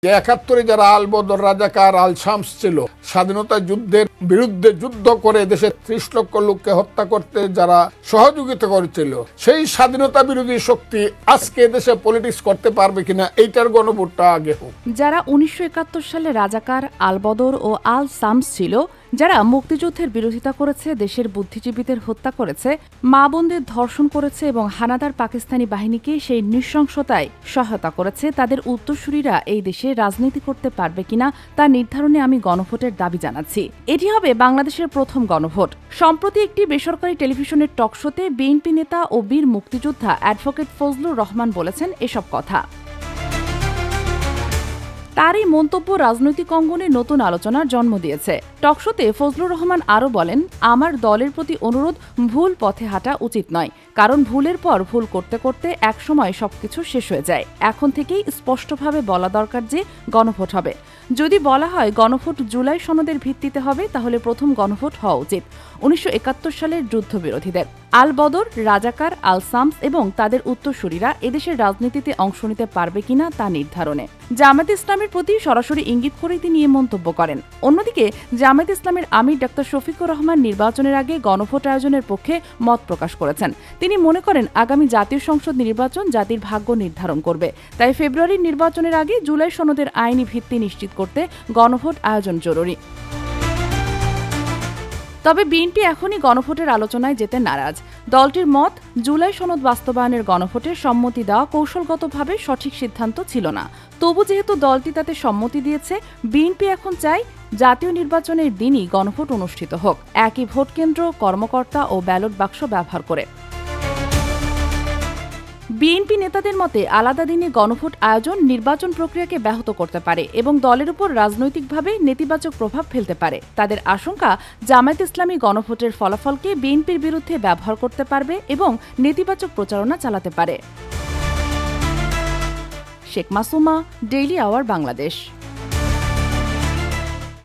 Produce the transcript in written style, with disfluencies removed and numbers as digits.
৭১ যারা আল বদর, রাজাকার, আল শামস ছিল, স্বাধীনতা যুদ্ধের বিরুদ্ধে যুদ্ধ করে দেশের ৩০ লক্ষ লোককে হত্যা করতে যারা সহযোগিতা করেছিল, সেই স্বাধীনতা বিরোধী শক্তি আজকে দেশে পলিটিক্স করতে পারবে কিনা এইটার গণভোটটা আগে হোক। যারা ১৯৭১ সালে রাজাকার, আল বদর ও আল শামস ছিল, যারা মুক্তিযুদ্ধের বিরোধিতা করেছে, দেশের বুদ্ধিজীবীদের হত্যা করেছে, মা বোনদের ধর্ষণ করেছে এবং হানাদার পাকিস্তানি বাহিনীকে সেই নৃশংসতায় সহায়তা করেছে, তাদের উত্তরসূরিরা এই দেশে রাজনীতি করতে পারবে কিনা তা নির্ধারণে আমি গণভোটের দাবি জানাচ্ছি। এটি হবে বাংলাদেশের প্রথম গণভোট। সম্প্রতি একটি বেসরকারি টেলিভিশনের টকশোতে বিএনপি নেতা ও বীর মুক্তিযোদ্ধা অ্যাডভোকেট ফজলুর রহমান বলেছেন এসব কথা। তার এই মন্তব্য রাজনৈতিক অঙ্গনে নতুন আলোচনার জন্ম দিয়েছে। টকশোতে ফজলুর রহমান আরও বলেন, আমার দলের প্রতি অনুরোধ, ভুল পথে হাঁটা উচিত নয়, কারণ ভুলের পর ভুল করতে করতে একসময় সবকিছু শেষ হয়ে যায়। এখন থেকেই স্পষ্টভাবে বলা দরকার যে গণভোট হবে। যদি বলা হয় গণভোট জুলাই সনদের ভিত্তিতে হবে, তাহলে প্রথম গণভোট হওয়া উচিত ১৯৭১ সালের যুদ্ধবিরোধীদের। আল বদর, রাজাকার, আল শামস এবং তাদের উত্তরসূরিরা এদেশের রাজনীতিতে অংশ নিতে পারবে কিনা তা নির্ধারণে। জামায়াতে ইসলামের প্রতি সরাসরি ইঙ্গিত করে তিনি এ মন্তব্য করেন। অন্যদিকে জামায়াতে ইসলামের আমির ডাক্তার শফিকুর রহমান নির্বাচনের আগে গণভোট আয়োজনের পক্ষে মত প্রকাশ করেছেন। তিনি মনে করেন, আগামী জাতীয় সংসদ নির্বাচন জাতির ভাগ্য নির্ধারণ করবে। তাই ফেব্রুয়ারির নির্বাচনের আগে জুলাই সনদের আইনি ভিত্তি নিশ্চিত করতে গণভোট আয়োজন জরুরি। তবে বিএনপি এখনই গণভোটের আলোচনায় যেতে নারাজ। দলটির মত, জুলাই সনদ বাস্তবায়নের গণভোটে সম্মতি দেওয়া কৌশলগতভাবে সঠিক সিদ্ধান্ত ছিল না। তবু যেহেতু দলটি তাতে সম্মতি দিয়েছে, বিএনপি এখন চায় জাতীয় নির্বাচনের দিনই গণভোট অনুষ্ঠিত হোক, একই ভোটকেন্দ্র, কর্মকর্তা ও ব্যালট বাক্স ব্যবহার করে। বিএনপি নেতাদের মতে আলাদা দিনে গণভোট আয়োজন নির্বাচন প্রক্রিয়াকে ব্যাহত করতে পারে এবং দলের উপর রাজনৈতিকভাবে নেতিবাচক প্রভাব ফেলতে পারে। তাদের আশঙ্কা, জামায়াতে ইসলামী গণভোটের ফলাফলকে বিএনপির বিরুদ্ধে ব্যবহার করতে পারবে এবং নেতিবাচক প্রচারণা চালাতে পারে। Sheikh Masuma, daily hour, Bangladesh.